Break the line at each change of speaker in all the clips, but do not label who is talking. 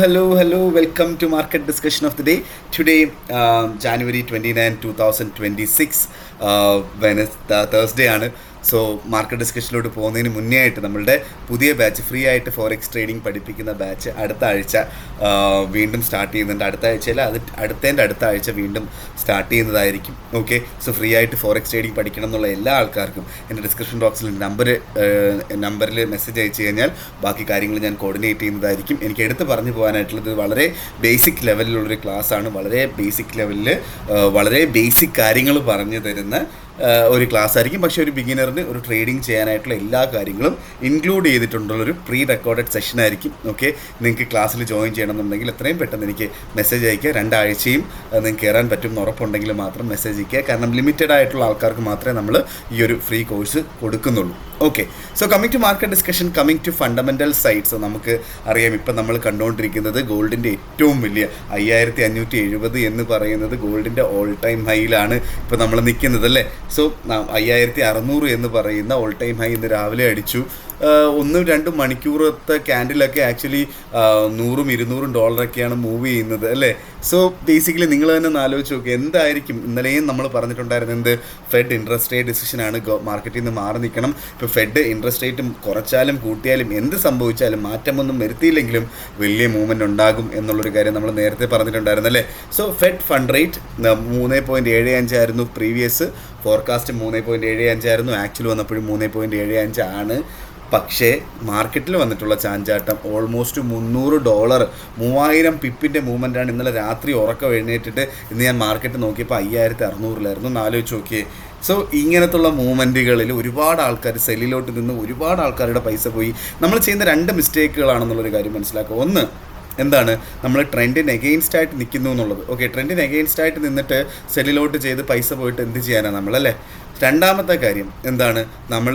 Hello. Welcome to market discussion of the day. Today, January 29, 2026, Thursday. So market ഡിസ്കഷനിലോട്ട് പോകുന്നതിന് മുന്നേ ആയിട്ട് നമ്മളുടെ പുതിയ ബാച്ച് ഫ്രീ ആയിട്ട് ഫോറക്സ് ട്രേഡിംഗ് പഠിപ്പിക്കുന്ന ബാച്ച് അടുത്ത ആഴ്ച വീണ്ടും സ്റ്റാർട്ട് ചെയ്യുന്നുണ്ട്. അടുത്ത ആഴ്ചയിൽ അടുത്ത ആഴ്ച വീണ്ടും സ്റ്റാർട്ട് ചെയ്യുന്നതായിരിക്കും. ഓക്കെ, സോ ഫ്രീ ആയിട്ട് ഫോറക്സ് ട്രേഡിംഗ് പഠിക്കണം എന്നുള്ള എല്ലാ ആൾക്കാർക്കും എൻ്റെ ഡിസ്ക്രിപ്ഷൻ ബോക്സിൽ നമ്പറിൽ മെസ്സേജ് അയച്ചു കഴിഞ്ഞാൽ ബാക്കി കാര്യങ്ങൾ ഞാൻ കോർഡിനേറ്റ് ചെയ്യുന്നതായിരിക്കും. എനിക്ക് എടുത്ത് പറഞ്ഞു പോകാനായിട്ടുള്ളത് വളരെ ബേസിക് ലെവലിലുള്ളൊരു ക്ലാസ്സാണ്. വളരെ ബേസിക് ലെവലിൽ വളരെ ബേസിക് കാര്യങ്ങൾ പറഞ്ഞു തരുന്ന ഒരു ക്ലാസ് ആയിരിക്കും. പക്ഷേ ഒരു ബിഗിനറിന് ഒരു ട്രേഡിംഗ് ചെയ്യാനായിട്ടുള്ള എല്ലാ കാര്യങ്ങളും ഇൻക്ലൂഡ് ചെയ്തിട്ടുള്ളൊരു പ്രീ റെക്കോർഡഡ് സെഷൻ ആയിരിക്കും. ഓക്കെ, നിങ്ങൾക്ക് ക്ലാസ്സിൽ ജോയിൻ ചെയ്യണമെന്നുണ്ടെങ്കിൽ എത്രയും പെട്ടെന്ന് എനിക്ക് മെസ്സേജ് അയയ്ക്കുക. 2 ആഴ്ചയും നിങ്ങൾക്ക് കയറാൻ പറ്റും എന്ന് ഉറപ്പുണ്ടെങ്കിൽ മാത്രം മെസ്സേജ് അയയ്ക്കുക. കാരണം ലിമിറ്റഡ് ആയിട്ടുള്ള ആൾക്കാർക്ക് മാത്രമേ നമ്മൾ ഈ ഒരു ഫ്രീ കോഴ്സ് കൊടുക്കുന്നുള്ളൂ. Okay, so coming to market discussion, coming to fundamental side. So നമുക്ക് അറിയാം, ഇപ്പം നമ്മൾ കണ്ടുകൊണ്ടിരിക്കുന്നത് ഗോൾഡിൻ്റെ ഏറ്റവും വലിയ 5570 എന്ന് പറയുന്നത് ഗോൾഡിൻ്റെ ഓൾ ടൈം ഹൈയിലാണ് ഇപ്പോൾ നമ്മൾ നിൽക്കുന്നത് അല്ലേ. സോ 5600 എന്ന് പറയുന്ന ഓൾ ടൈം ഹൈ ഇന്ന് രാവിലെ അടിച്ചു. 1-2 മണിക്കൂറത്തെ ക്യാൻഡിലൊക്കെ ആക്ച്വലി $100-200 മൂവ് ചെയ്യുന്നത് അല്ലേ. സോ ബേസിക്കലി നിങ്ങൾ തന്നെ ആലോചിച്ച് നോക്കുക, എന്തായിരിക്കും ഇന്നലെയും നമ്മൾ പറഞ്ഞിട്ടുണ്ടായിരുന്നത്, എന്ത് ഫെഡ് ഇൻട്രസ്റ്റ് റേറ്റ് ഡിസിഷനാണ്, മാർക്കറ്റിൽ നിന്ന് മാറി നിൽക്കണം. ഇപ്പോൾ ഫെഡ് ഇൻട്രസ്റ്റ് റേറ്റ് കുറച്ചാലും കൂട്ടിയാലും എന്ത് സംഭവിച്ചാലും മാറ്റമൊന്നും വരുത്തിയില്ലെങ്കിലും വലിയ മൂവ്മെൻറ്റ് ഉണ്ടാകും എന്നുള്ളൊരു കാര്യം നമ്മൾ നേരത്തെ പറഞ്ഞിട്ടുണ്ടായിരുന്നു അല്ലേ. സോ ഫെഡ് ഫണ്ട് റേറ്റ് 3.75 ആയിരുന്നു പ്രീവിയസ് ഫോർകാസ്റ്റ്, 3.75 ആയിരുന്നു. ആക്ച്വലി വന്നപ്പോഴും 3.75 ആണ്. പക്ഷേ മാർക്കറ്റിൽ വന്നിട്ടുള്ള ചാഞ്ചാട്ടം ഓൾമോസ്റ്റ് $300, 3000 പിപ്പിൻ്റെ മൂവ്മെൻറ്റാണ്. ഇന്നലെ രാത്രി ഉറക്കം എഴുന്നേറ്റിട്ട് ഇന്ന് ഞാൻ മാർക്കറ്റ് നോക്കിയപ്പോൾ 5600 ആലോചിച്ച് നോക്കിയേ. സോ ഇങ്ങനത്തുള്ള മൂവ്മെൻറ്റുകളിൽ ഒരുപാട് ആൾക്കാർ സെല്ലിലോട്ട് നിന്ന് ഒരുപാട് ആൾക്കാരുടെ പൈസ പോയി. നമ്മൾ ചെയ്യുന്ന 2 മിസ്റ്റേക്കുകളാണെന്നുള്ളൊരു കാര്യം മനസ്സിലാക്കുക. ഒന്ന്, എന്താണ്, നമ്മൾ ട്രെൻഡിന് എഗെയിൻസ്റ്റ് ആയിട്ട് നിൽക്കുന്നു എന്നുള്ളത്. ഓക്കെ, ട്രെൻഡിന് എഗെയിൻസ്റ്റ് ആയിട്ട് നിന്നിട്ട് സെല്ലിലോട്ട് ചെയ്ത് പൈസ പോയിട്ട് എന്ത് ചെയ്യാനാണ് നമ്മളല്ലേ. രണ്ടാമത്തെ കാര്യം എന്താണ്, നമ്മൾ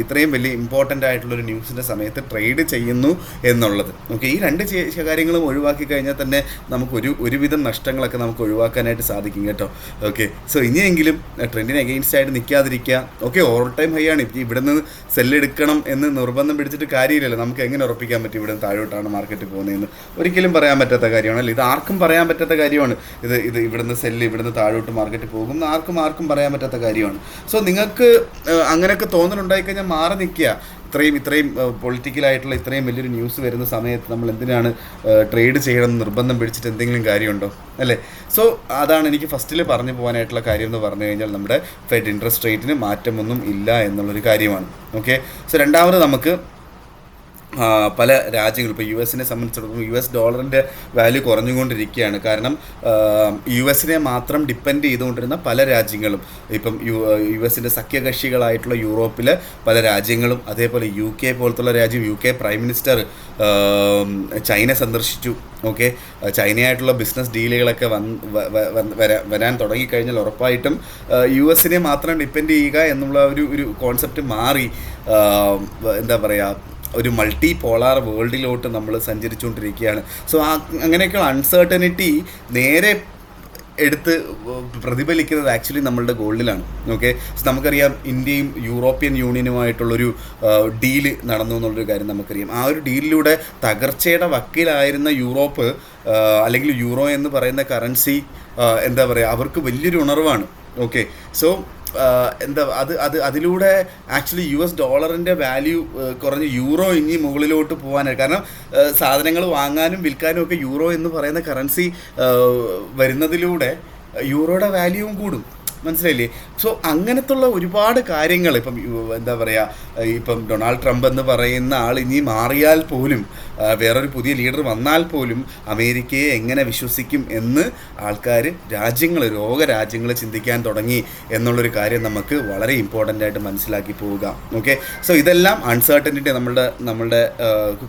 ഇത്രയും വലിയ ഇമ്പോർട്ടൻ്റ് ആയിട്ടുള്ളൊരു ന്യൂസിൻ്റെ സമയത്ത് ട്രേഡ് ചെയ്യുന്നു എന്നുള്ളത്. ഓക്കെ, ഈ 2 കാര്യങ്ങളും ഒഴിവാക്കി കഴിഞ്ഞാൽ തന്നെ നമുക്ക് ഒരുവിധം നഷ്ടങ്ങളൊക്കെ നമുക്ക് ഒഴിവാക്കാനായിട്ട് സാധിക്കും കേട്ടോ. ഓക്കെ, സോ ഇനിയെങ്കിലും ട്രെൻഡിന് എഗെയിൻസ്റ്റ് ആയിട്ട് നിൽക്കാതിരിക്കുക. ഓക്കെ, ഓൾ ടൈം ഹൈ ആണ്. ഇവിടെ നിന്ന് സെല്ലെടുക്കണം എന്ന് നിർബന്ധം പിടിച്ചിട്ട് കാര്യമില്ലല്ലോ. നമുക്ക് എങ്ങനെ ഉറപ്പിക്കാൻ പറ്റും ഇവിടെ നിന്ന് താഴോട്ടാണ് മാർക്കറ്റ് പോകുന്നതെന്ന്? ഒരിക്കലും പറയാൻ പറ്റാത്ത കാര്യമാണല്ലോ. ഇത് ആർക്കും പറയാൻ പറ്റാത്ത കാര്യമാണ്. ഇത് ഇവിടുന്ന് സെല്ല്, ഇവിടുന്ന് താഴോട്ട് മാർക്കറ്റ് പോകും ആർക്കും പറയാൻ പറ്റാത്ത കാര്യമാണ്. സോ നിങ്ങൾക്ക് അങ്ങനെയൊക്കെ തോന്നലുണ്ടായിക്കഴിഞ്ഞാൽ മാറി നിൽക്കുക. ഇത്രയും പൊളിറ്റിക്കലായിട്ടുള്ള ഇത്രയും വലിയൊരു ന്യൂസ് വരുന്ന സമയത്ത് നമ്മൾ എന്തിനാണ് ട്രേഡ് ചെയ്യണം നിർബന്ധം പിടിച്ചിട്ട് എന്തെങ്കിലും കാര്യമുണ്ടോ അല്ലേ. സോ അതാണ് എനിക്ക് ഫസ്റ്റിൽ പറഞ്ഞു പോകാനായിട്ടുള്ള കാര്യം എന്ന് പറഞ്ഞു കഴിഞ്ഞാൽ നമ്മുടെ ഫെഡ് ഇൻട്രസ്റ്റ് റേറ്റിന് മാറ്റമൊന്നും ഇല്ല എന്നുള്ളൊരു കാര്യമാണ്. ഓക്കെ, സോ രണ്ടാമത് നമുക്ക് പല രാജ്യങ്ങൾ, ഇപ്പോൾ US സംബന്ധിച്ചിടത്തോളം US ഡോളറിൻ്റെ വാല്യൂ കുറഞ്ഞുകൊണ്ടിരിക്കുകയാണ്. കാരണം US മാത്രം ഡിപ്പെൻഡ് ചെയ്തുകൊണ്ടിരുന്ന പല രാജ്യങ്ങളും, ഇപ്പം US സഖ്യകക്ഷികളായിട്ടുള്ള യൂറോപ്പിലെ പല രാജ്യങ്ങളും, അതേപോലെ UK പോലത്തുള്ള രാജ്യം, UK പ്രൈം മിനിസ്റ്റർ ചൈന സന്ദർശിച്ചു. ഓക്കെ, ചൈനയായിട്ടുള്ള ബിസിനസ് ഡീലുകളൊക്കെ വരാൻ തുടങ്ങിക്കഴിഞ്ഞാൽ ഉറപ്പായിട്ടും US മാത്രം ഡിപ്പെൻഡ് ചെയ്യുക എന്നുള്ള ഒരു കോൺസെപ്റ്റ് മാറി എന്താ പറയുക, ഒരു മൾട്ടി പോളാർ വേൾഡിലോട്ട് നമ്മൾ സഞ്ചരിച്ചുകൊണ്ടിരിക്കുകയാണ്. സോ അങ്ങനെയൊക്കെയുള്ള അൺസർട്ടനിറ്റി നേരെ എടുത്ത് പ്രതിഫലിക്കുന്നത് ആക്ച്വലി നമ്മളുടെ ഗോൾഡിലാണ്. ഓക്കെ, സോ നമുക്കറിയാം ഇന്ത്യയും യൂറോപ്യൻ യൂണിയനുമായിട്ടുള്ളൊരു ഡീല് നടന്നു എന്നുള്ളൊരു കാര്യം നമുക്കറിയാം. ആ ഒരു ഡീലിലൂടെ തകർച്ചയുടെ വക്കീലായിരുന്ന യൂറോപ്പ് അല്ലെങ്കിൽ യൂറോ എന്ന് പറയുന്ന കറൻസി എന്താ പറയുക, അവർക്ക് വലിയൊരു ഉണർവാണ്. ഓക്കെ, സോ അതിലൂടെ ആക്ച്വലി US ഡോളറിൻ്റെ വാല്യൂ കുറഞ്ഞ് യൂറോ ഇനി മുകളിലോട്ട് പോകാനായി. കാരണം സാധനങ്ങൾ വാങ്ങാനും വിൽക്കാനും ഒക്കെ യൂറോ എന്ന് പറയുന്ന കറൻസി വരുന്നതിലൂടെ യൂറോയുടെ വാല്യൂവും കൂടും. മനസ്സിലായില്ലേ. സോ അങ്ങനത്തുള്ള ഒരുപാട് കാര്യങ്ങൾ ഇപ്പം എന്താ പറയുക, ഇപ്പം ഡൊണാൾഡ് ട്രംപ് എന്ന് പറയുന്ന ആൾ ഇനി മാറിയാൽ പോലും, വേറൊരു പുതിയ ലീഡർ വന്നാൽ പോലും അമേരിക്കയെ എങ്ങനെ വിശ്വസിക്കും എന്ന് ആൾക്കാർ ലോകരാജ്യങ്ങൾ ചിന്തിക്കാൻ തുടങ്ങി എന്നുള്ളൊരു കാര്യം നമുക്ക് വളരെ ഇമ്പോർട്ടൻ്റ് ആയിട്ട് മനസ്സിലാക്കി പോവുക. ഓക്കെ, സോ ഇതെല്ലാം അൺസർട്ടനിറ്റി നമ്മളുടെ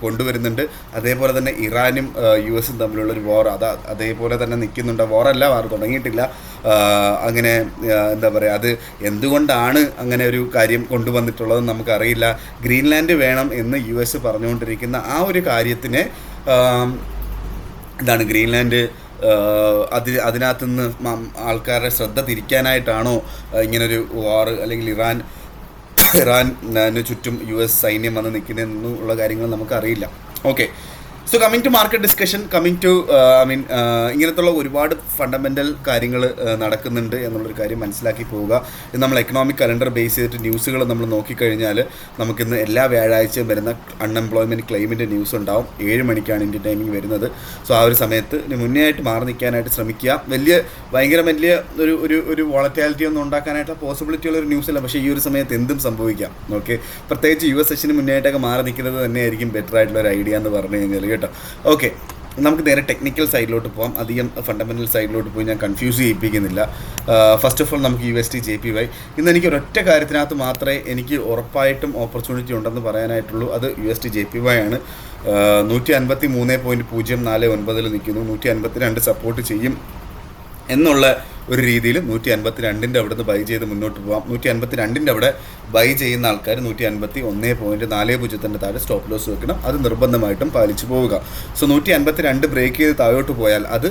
കൊണ്ടുവരുന്നുണ്ട്. അതേപോലെ തന്നെ ഇറാനും US തമ്മിലുള്ളൊരു വാർ അതേപോലെ തന്നെ നിൽക്കുന്നുണ്ട്. വാറല്ല, വാർ തുടങ്ങിയിട്ടില്ല. അങ്ങനെ എന്താ പറയുക, അത് എന്തുകൊണ്ടാണ് അങ്ങനെ ഒരു കാര്യം കൊണ്ടുവന്നിട്ടുള്ളതെന്ന് നമുക്കറിയില്ല. ഗ്രീൻലാൻഡ് വേണം എന്ന് US പറഞ്ഞുകൊണ്ടിരിക്കുന്ന ആ ഒരു കാര്യത്തിന് എന്താണ്, ഗ്രീൻലാൻഡ് അതിനകത്തുനിന്ന് ആൾക്കാരുടെ ശ്രദ്ധ തിരിക്കാനായിട്ടാണോ ഇങ്ങനൊരു വാർ, അല്ലെങ്കിൽ ഇറാന് ചുറ്റും US സൈന്യം വന്ന് നിൽക്കുന്നതെന്നുള്ള കാര്യങ്ങൾ നമുക്കറിയില്ല. Okay, so coming to market discussion, coming to ഇങ്ങനത്തുള്ള ഒരുപാട് ഫണ്ടമെൻ്റൽ കാര്യങ്ങൾ നടക്കുന്നുണ്ട് എന്നുള്ളൊരു കാര്യം മനസ്സിലാക്കി പോവുക. ഇത് നമ്മൾ എക്കണോമിക് കലണ്ടർ ബേസ് ചെയ്തിട്ട് ന്യൂസുകൾ നമ്മൾ നോക്കിക്കഴിഞ്ഞാൽ നമുക്കിന്ന് എല്ലാ വ്യാഴാഴ്ചയും വരുന്ന അൺഎംപ്ലോയ്മെൻറ്റ് ക്ലെയിമിൻ്റെ ന്യൂസ് ഉണ്ടാവും. 7 മണിക്കാണ് ഇന്ത്യൻ ടൈമിംഗ് വരുന്നത്. സോ ആ ഒരു സമയത്ത് മുന്നേ ആയിട്ട് മാറി നിൽക്കാനായിട്ട് ശ്രമിക്കുക. ഭയങ്കര വലിയ ഒരു വോളറ്റാലിറ്റി ഒന്നും ഉണ്ടാക്കാനായിട്ടുള്ള പോസിബിലിറ്റി ഉള്ളൊരു ന്യൂസല്ല, പക്ഷേ ഈ ഒരു സമയത്ത് എന്തും സംഭവിക്കാം. ഓക്കെ, പ്രത്യേകിച്ച് US സെഷന് മുന്നേ ആയിട്ടൊക്കെ മാറി നിൽക്കുന്നത് തന്നെയായിരിക്കും ബെറ്റർ ആയിട്ടുള്ള ഒരു ഐഡിയ എന്ന് പറഞ്ഞു കഴിഞ്ഞാൽ കേട്ടോ. ഓക്കെ, നമുക്ക് നേരെ ടെക്നിക്കൽ സൈഡിലോട്ട് പോകാം. അധികം ഫണ്ടമെൻ്റൽ സൈഡിലോട്ട് പോയി ഞാൻ കൺഫ്യൂസ് ചെയ്യിപ്പിക്കുന്നില്ല. ഫസ്റ്റ് ഓഫ് ഓൾ നമുക്ക് USD JPY ഇന്ന് എനിക്ക് ഒരൊറ്റ കാര്യത്തിനകത്ത് മാത്രമേ എനിക്ക് ഉറപ്പായിട്ടും ഓപ്പർച്യൂണിറ്റി ഉണ്ടെന്ന് പറയാനായിട്ടുള്ളൂ. അത് USD JPY ആണ്. 153.049 നിൽക്കുന്നു. 152 സപ്പോർട്ട് ചെയ്യും എന്നുള്ള ഒരു രീതിയിൽ 152 അവിടെ നിന്ന് ബൈ ചെയ്ത് മുന്നോട്ട് പോകാം. 152 അവിടെ ബൈ ചെയ്യുന്ന ആൾക്കാർ 151.40 താഴെ സ്റ്റോപ്പ് ലോസ് വെക്കണം. അത് നിർബന്ധമായിട്ടും പാലിച്ചു പോവുക. സോ 152 ബ്രേക്ക് ചെയ്ത് താഴോട്ട് പോയാൽ അത്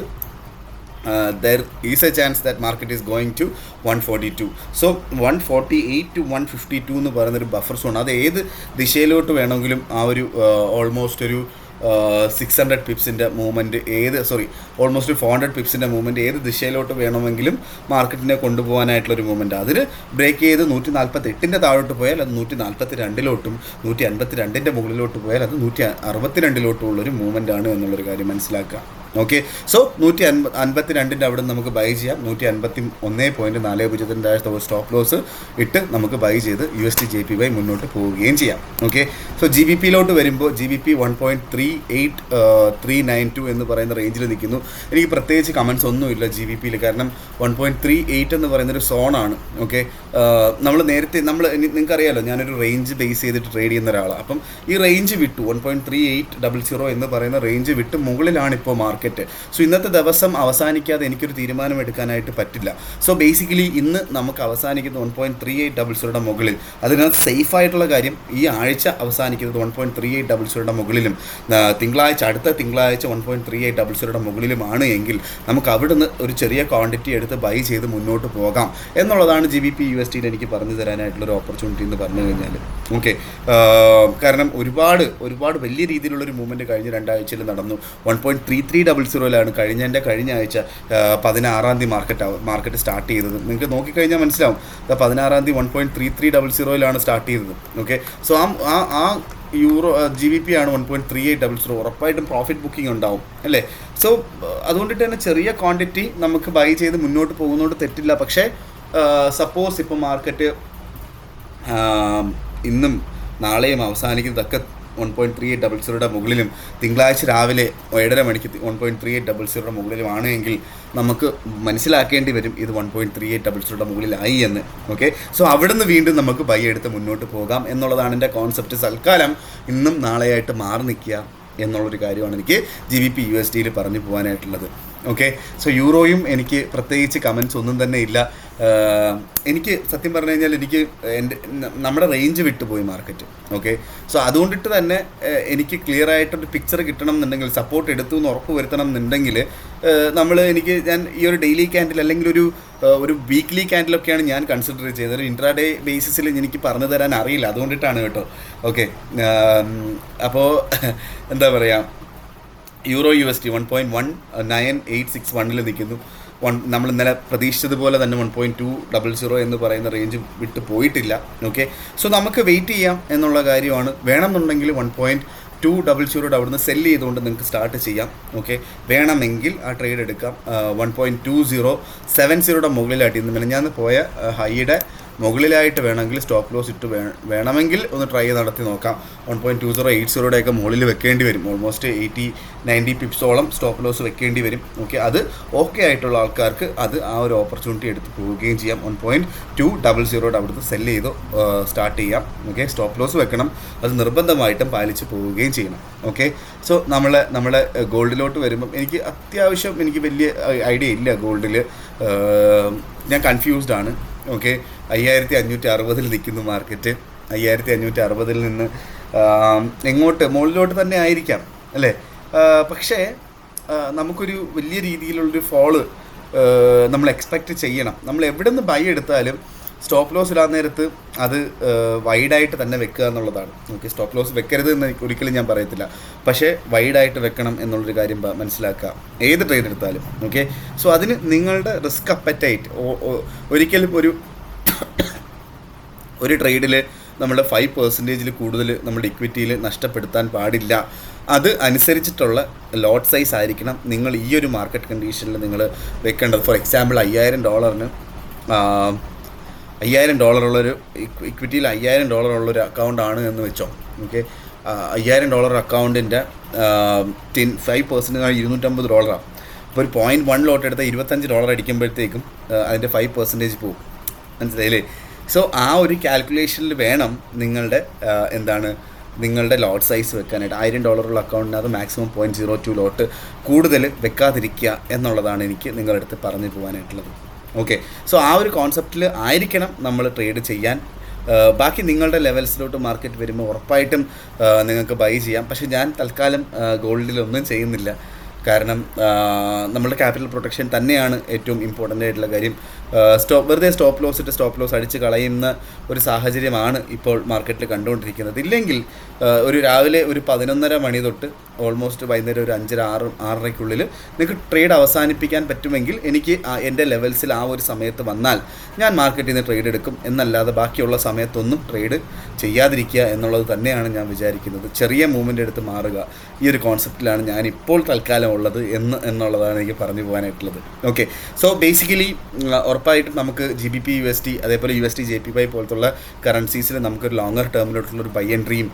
there is a chance that market is going to 142. So 148 to 152 എന്ന് പറയുന്നൊരു ബഫർ സോൺ. അത് ഏത് ദിശയിലോട്ട് വേണമെങ്കിലും ആ ഒരു ഓൾമോസ്റ്റ് ഒരു 600 പിപ്സിൻ്റെ മൂവ്മെൻറ്റ് ഓൾമോസ്റ്റ് 400 പിപ്സിൻ്റെ മൂവ്മെൻറ്റ് ഏത് ദിശയിലോട്ട് വേണമെങ്കിലും മാർക്കറ്റിനെ കൊണ്ടുപോകാനായിട്ടുള്ളൊരു മൂവ്മെൻറ്റ്. അതിൽ ബ്രേക്ക് ചെയ്ത് 148 താഴോട്ട് പോയാൽ അത് 142 152 മുകളിലോട്ട് പോയാൽ അത് 162 മൂവ്മെൻ്റ് ആണ് എന്നുള്ളൊരു കാര്യം മനസ്സിലാക്കുക. ഓക്കെ, സോ 152 അവിടെ നിന്ന് നമുക്ക് ബൈ ചെയ്യാം. 151.40 സ്റ്റോപ്പ് ലോസ് ഇട്ട് നമുക്ക് ബൈ ചെയ്ത് USD JPY മുന്നോട്ട് പോവുകയും ചെയ്യാം. ഓക്കെ, സോ GBPയിലോട്ട് വരുമ്പോൾ GBP 1.38392 എന്ന് പറയുന്ന റേഞ്ചിൽ നിൽക്കുന്നു. എനിക്ക് പ്രത്യേകിച്ച് കമൻസ് ഒന്നുമില്ല GBPയിൽ, കാരണം 1.38 എന്ന് പറയുന്നൊരു സോണാണ്. ഓക്കെ, നേരത്തെ നിങ്ങൾക്കറിയാലോ ഞാനൊരു റേഞ്ച് ബേസ് ചെയ്തിട്ട് ട്രേഡ് ചെയ്യുന്ന ഒരാളാണ്. അപ്പം ഈ റേഞ്ച് വിട്ടു 1.3800 എന്ന് പറയുന്ന റേഞ്ച് വിട്ട് മുകളിലാണ് ഇപ്പോൾ മാർക്കറ്റ്. സോ ഇന്നത്തെ ദിവസം അവസാനിക്കാതെ എനിക്കൊരു തീരുമാനം എടുക്കാനായിട്ട് പറ്റില്ല. സോ ബേസിക്കലി ഇന്ന് നമുക്ക് അവസാനിക്കുന്നത് 1.3800 മുകളിൽ. അതിനകത്ത് സേഫ് ആയിട്ടുള്ള കാര്യം ഈ ആഴ്ച അവസാനിക്കുന്നത് 1.3800 മുകളിലും അടുത്ത തിങ്കളാഴ്ച 1.3800 മുകളിലുമാണ് എങ്കിൽ നമുക്ക് അവിടുന്ന് ഒരു ചെറിയ ക്വാണ്ടിറ്റി എടുത്ത് ബൈ ചെയ്ത് മുന്നോട്ട് പോകാം എന്നുള്ളതാണ് GBP USDയിൽ എനിക്ക് പറഞ്ഞു തരാനായിട്ടുള്ളൊരു ഓപ്പർച്യൂണിറ്റി എന്ന് പറഞ്ഞു കഴിഞ്ഞാൽ. ഓക്കെ, കാരണം ഒരുപാട് വലിയ രീതിയിലുള്ളൊരു മൂവ്മെൻറ്റ് കഴിഞ്ഞ 2 ആഴ്ചയിൽ നടന്നു. 1.3300 കഴിഞ്ഞ ആഴ്ച 16-ാം തീയതി മാർക്കറ്റ് സ്റ്റാർട്ട് ചെയ്തത്. നിങ്ങൾക്ക് നോക്കിക്കഴിഞ്ഞാൽ മനസ്സിലാവും. 16-ാം തീയതി 1.3300 സ്റ്റാർട്ട് ചെയ്തത്. ഓക്കെ, സോ ആ GBP ആണ് 1.3800. ഉറപ്പായിട്ടും പ്രോഫിറ്റ് ബുക്കിംഗ് ഉണ്ടാവും അല്ലേ. സോ അതുകൊണ്ടിട്ട് തന്നെ ചെറിയ ക്വാണ്ടിറ്റി നമുക്ക് ബൈ ചെയ്ത് മുന്നോട്ട് പോകുന്നതുകൊണ്ട് തെറ്റില്ല. പക്ഷേ സപ്പോസ് ഇപ്പോൾ മാർക്കറ്റ് ഇന്നും നാളെയും അവസാനിക്കുന്നതൊക്കെ 1.3800 മുകളിലും തിങ്കളാഴ്ച രാവിലെ 7:30 മണിക്ക് 1.3800 മുകളിലുമാണ് എങ്കിൽ നമുക്ക് മനസ്സിലാക്കേണ്ടി വരും ഇത് 1.3800 മുകളിലായി എന്ന്. ഓക്കെ, സോ അവിടെ നിന്ന് വീണ്ടും നമുക്ക് ബൈ എടുത്ത് മുന്നോട്ട് പോകാം എന്നുള്ളതാണ് എൻ്റെ കോൺസെപ്റ്റ്. തൽക്കാലം ഇന്നും നാളെയായിട്ട് മാറി നിൽക്കുക എന്നുള്ളൊരു കാര്യമാണ് എനിക്ക് GBP USDയിൽ പറഞ്ഞു പോകാനായിട്ടുള്ളത്. ഓക്കെ, സോ യൂറോയും എനിക്ക് പ്രത്യേകിച്ച് കമൻസ് ഒന്നും തന്നെ ഇല്ല. എനിക്ക് സത്യം പറഞ്ഞു കഴിഞ്ഞാൽ നമ്മുടെ റേഞ്ച് വിട്ടുപോയി മാർക്കറ്റ്. ഓക്കെ, സോ അതുകൊണ്ടിട്ട് തന്നെ എനിക്ക് ക്ലിയർ ആയിട്ടൊരു പിക്ചർ കിട്ടണം എന്നുണ്ടെങ്കിൽ, സപ്പോർട്ട് എടുത്തു എന്ന് ഉറപ്പ് വരുത്തണം എന്നുണ്ടെങ്കിൽ ഞാൻ ഈ ഒരു ഡെയിലി ക്യാൻഡിൽ അല്ലെങ്കിൽ ഒരു വീക്ക്ലി ക്യാൻഡിലൊക്കെയാണ് ഞാൻ കൺസിഡർ ചെയ്തത്. ഇൻട്രാഡേ ബേസിസിൽ എനിക്ക് പറഞ്ഞു തരാൻ അറിയില്ല, അതുകൊണ്ടിട്ടാണ് കേട്ടോ. ഓക്കെ, അപ്പോൾ എന്താ പറയുക, യൂറോ USD 1.19861 നിൽക്കുന്നു. നമ്മൾ ഇന്നലെ പ്രതീക്ഷിച്ചതുപോലെ തന്നെ 1.200 എന്ന് പറയുന്ന റേഞ്ച് വിട്ട് പോയിട്ടില്ല. ഓക്കെ, സോ നമുക്ക് വെയിറ്റ് ചെയ്യാം എന്നുള്ള കാര്യമാണ്. വേണമെന്നുണ്ടെങ്കിൽ 1.200 അവിടുന്ന് സെല്ല് ചെയ്തുകൊണ്ട് നിങ്ങൾക്ക് സ്റ്റാർട്ട് ചെയ്യാം. ഓക്കെ, വേണമെങ്കിൽ ആ ട്രേഡ് എടുക്കാം. 1.2070 മുകളിലായിട്ട് ഇന്ന് ഞാൻ പോയ ഹൈയുടെ മുകളിലായിട്ട് വേണമെങ്കിൽ സ്റ്റോപ്പ് ലോസ് ഇട്ട് വേണമെങ്കിൽ ഒന്ന് ട്രൈ നടത്തി നോക്കാം. 1.2080 മുകളിൽ വെക്കേണ്ടി വരും. ഓൾമോസ്റ്റ് 80-90 പിപ്സോളം സ്റ്റോപ്പ് ലോസ് വെക്കേണ്ടി വരും. ഓക്കെ, അത് ഓക്കെ ആയിട്ടുള്ള ആൾക്കാർക്ക് അത് ആ ഒരു ഓപ്പർച്യൂണിറ്റി എടുത്ത് പോവുകയും ചെയ്യാം. 1.200 അവിടുത്തെ സെല്ല് ചെയ്ത് സ്റ്റാർട്ട് ചെയ്യാം. ഓക്കെ, സ്റ്റോപ്പ് ലോസ് വെക്കണം. അത് നിർബന്ധമായിട്ടും പാലിച്ച് പോവുകയും ചെയ്യണം. ഓക്കെ, സോ നമ്മളെ ഗോൾഡിലോട്ട് വരുമ്പം എനിക്ക് വലിയ ഐഡിയ ഇല്ല ഗോൾഡിൽ. ഞാൻ കൺഫ്യൂസ്ഡ് ആണ്. ഓക്കെ, 5560 നിൽക്കുന്നു മാർക്കറ്റ്. 5560 നിന്ന് എങ്ങോട്ട് മുകളിലോട്ട് തന്നെ ആയിരിക്കാം അല്ലേ. പക്ഷേ നമുക്കൊരു വലിയ രീതിയിലുള്ളൊരു ഫോള് നമ്മൾ എക്സ്പെക്റ്റ് ചെയ്യണം. നമ്മൾ എവിടെ നിന്ന് ബൈ എടുത്താലും സ്റ്റോപ്പ് ലോസ് ഇടാൻ നേരത്ത് അത് വൈഡായിട്ട് തന്നെ വെക്കുക എന്നുള്ളതാണ്. ഓക്കെ, സ്റ്റോപ്പ് ലോസ് വെക്കരുത് എന്ന് ഒരിക്കലും ഞാൻ പറയത്തില്ല, പക്ഷേ വൈഡായിട്ട് വെക്കണം എന്നുള്ളൊരു കാര്യം മനസ്സിലാക്കുക ഏത് ട്രേഡ് എടുത്താലും. ഓക്കെ, സോ അതിന് നിങ്ങളുടെ റിസ്ക് അപ്പറ്റൈറ്റ് ഒരിക്കലും ഒരു ട്രേഡിൽ നമ്മൾ 5% കൂടുതൽ നമ്മുടെ ഇക്വിറ്റിയിൽ നഷ്ടപ്പെടുത്താൻ പാടില്ല. അത് അനുസരിച്ചിട്ടുള്ള ലോട്ട് സൈസ് ആയിരിക്കണം നിങ്ങൾ ഈ ഒരു മാർക്കറ്റ് കണ്ടീഷനിൽ നിങ്ങൾ വെക്കേണ്ടത്. ഫോർ എക്സാമ്പിൾ $5000 ഉള്ളൊരു ഇക്വിറ്റിയിൽ $5000 ഉള്ളൊരു അക്കൗണ്ടാണ് എന്ന് വെച്ചോ. ഓക്കെ, $5000 അക്കൗണ്ടിൻ്റെ 5% $250. അപ്പോൾ ഒരു 0.1 ലോട്ട് എടുത്ത $25 അടിക്കുമ്പോഴത്തേക്കും അതിൻ്റെ 5% പോകും. മനസ്സിലായില്ലേ? സോ ആ ഒരു കാൽക്കുലേഷനിൽ വേണം നിങ്ങളുടെ ലോട്ട് സൈസ് വെക്കാനായിട്ട്. $1000 ഉള്ള അക്കൗണ്ടിനകത്ത് മാക്സിമം 0.02 ലോട്ട് കൂടുതൽ വെക്കാതിരിക്കുക എന്നുള്ളതാണ് എനിക്ക് നിങ്ങളുടെ അടുത്ത് പറഞ്ഞു പോകാനായിട്ടുള്ളത്. ഓക്കെ, സോ ആ ഒരു കോൺസെപ്റ്റിൽ ആയിരിക്കണം നമ്മൾ ട്രേഡ് ചെയ്യാൻ. ബാക്കി നിങ്ങളുടെ ലെവൽസിലോട്ട് മാർക്കറ്റ് വരുമ്പോൾ ഉറപ്പായിട്ടും നിങ്ങൾക്ക് ബൈ ചെയ്യാം. പക്ഷേ ഞാൻ തൽക്കാലം ഗോൾഡിലൊന്നും ചെയ്യുന്നില്ല. കാരണം നമ്മളുടെ ക്യാപിറ്റൽ പ്രൊട്ടക്ഷൻ തന്നെയാണ് ഏറ്റവും ഇമ്പോർട്ടൻ്റ് ആയിട്ടുള്ള കാര്യം. വെറുതെ സ്റ്റോപ്പ് ലോസ് അടിച്ച് കളയുന്ന ഒരു സാഹചര്യമാണ് ഇപ്പോൾ മാർക്കറ്റിൽ കണ്ടുകൊണ്ടിരിക്കുന്നത്. ഇല്ലെങ്കിൽ ഒരു രാവിലെ ഒരു 11:30 മണി തൊട്ട് ഓൾമോസ്റ്റ് വൈകുന്നേരം ഒരു 5-6:30 നിങ്ങൾക്ക് ട്രേഡ് അവസാനിപ്പിക്കാൻ പറ്റുമെങ്കിൽ എനിക്ക് എൻ്റെ ലെവൽസിൽ ആ ഒരു സമയത്ത് വന്നാൽ ഞാൻ മാർക്കറ്റിൽ നിന്ന് ട്രേഡ് എടുക്കും. എന്നല്ലാതെ ബാക്കിയുള്ള സമയത്തൊന്നും ട്രേഡ് ചെയ്യാതിരിക്കുക എന്നുള്ളത് തന്നെയാണ് ഞാൻ വിചാരിക്കുന്നത്. ചെറിയ മൂവ്മെൻ്റ് എടുത്ത് മാറുക, ഈ ഒരു കോൺസെപ്റ്റിലാണ് ഞാനിപ്പോൾ തൽക്കാലം ഉള്ളത് എന്നുള്ളതാണ് എനിക്ക് പറഞ്ഞു പോകാനായിട്ടുള്ളത്. ഓക്കെ, സോ ബേസിക്കലി ഉറപ്പായിട്ടും നമുക്ക് GBP USD അതേപോലെ USD JPY പോലത്തുള്ള കറൻസീസിൽ നമുക്കൊരു ലോങ്ങർ ടേമിലോട്ടുള്ളൊരു ബൈ എൻട്രിയും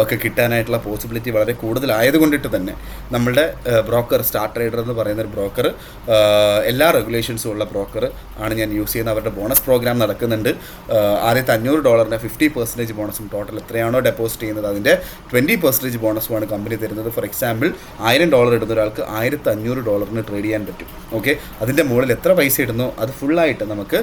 ഒക്കെ കിട്ടാനായിട്ടുള്ള പോസിബിലിറ്റി വളരെ കൂടുതലായതുകൊണ്ടിട്ട് തന്നെ നമ്മളുടെ ബ്രോക്കർ സ്റ്റാർ ട്രേഡർ എന്ന് പറയുന്നൊരു ബ്രോക്കർ, എല്ലാ റെഗുലേഷൻസും ഉള്ള ബ്രോക്കർ ആണ് ഞാൻ യൂസ് ചെയ്യുന്നത്. അവരുടെ ബോണസ് പ്രോഗ്രാം നടക്കുന്നുണ്ട്. ആദ്യത്തെ $500 50% ബോണസും ടോട്ടൽ എത്രയാണോ ഡെപ്പോസിറ്റ് ചെയ്യുന്നത് അതിൻ്റെ 20% ബോണസുമാണ് കമ്പനി തരുന്നത്. ഫോർ എക്സാമ്പിൾ $1000 ഇടുന്ന ഒരാൾക്ക് $1500 ട്രേഡ് ചെയ്യാൻ പറ്റും. ഓക്കെ, അതിൻ്റെ മുകളിൽ എത്ര പൈസ ഇടുന്നോ അത് ഫുള്ളായിട്ട് നമുക്ക്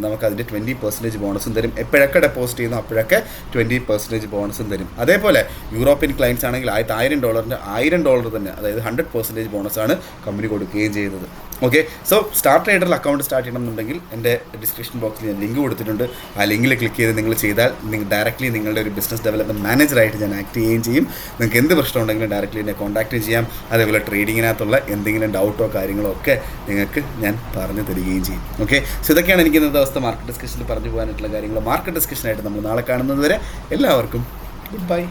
നമുക്കതിൻ്റെ 20% ബോണസും തരും. എപ്പോഴൊക്കെ ഡെപ്പോസിറ്റ് ചെയ്യുന്നു അപ്പോഴൊക്കെ 20% ബോണസും തരും. അതേപോലെ യൂറോപ്യൻ ക്ലയൻസ് ആണെങ്കിൽ $1000 $1000 തന്നെ, അതായത് 100% ബോണസാണ് കമ്പനി കൊടുക്കുകയും ചെയ്യുന്നത്. ഓക്കെ, സോ സ്റ്റാർ ട്രേഡറിൽ അക്കൗണ്ട് സ്റ്റാർട്ട് ചെയ്യണമെന്നുണ്ടെങ്കിൽ എൻ്റെ ഡിസ്ക്രിപ്ഷൻ ബോക്സിൽ ഞാൻ ലിങ്ക് കൊടുത്തിട്ടുണ്ട്. ആ ലിങ്കിൽ ക്ലിക്ക് ചെയ്ത് നിങ്ങൾ ചെയ്താൽ ഡയറക്റ്റ്ലി നിങ്ങളുടെ ഒരു ബിസിനസ് ഡെവലപ്മെൻറ്റ് മാനേജറായിട്ട് ഞാൻ ആക്ട് ചെയ്യുകയും ചെയ്യും. നിങ്ങൾക്ക് എന്ത് പ്രശ്നം ഉണ്ടെങ്കിലും ഡയറക്റ്റ്ലി എന്നെ കോൺടാക്റ്റ് ചെയ്യാം. അതേപോലെ ട്രേഡിങ്ങിനകത്തുള്ള എന്തെങ്കിലും ഡൗട്ടോ കാര്യങ്ങളോ ഒക്കെ നിങ്ങൾക്ക് ഞാൻ പറഞ്ഞു തരികയും ചെയ്യും. ഓക്കെ, സോ ഇതൊക്കെയാണ് എനിക്ക് ഇന്നത്തെ ദിവസത്തെ മാർക്കറ്റ് ഡിസ്കഷനിൽ പറഞ്ഞു പോകാനായിട്ടുള്ള കാര്യങ്ങൾ. മാർക്കറ്റ് ഡിസ്കഷനായിട്ട് നമ്മൾ നാളെ കാണുന്നത് വരെ എല്ലാവർക്കും ഗുഡ് ബൈ.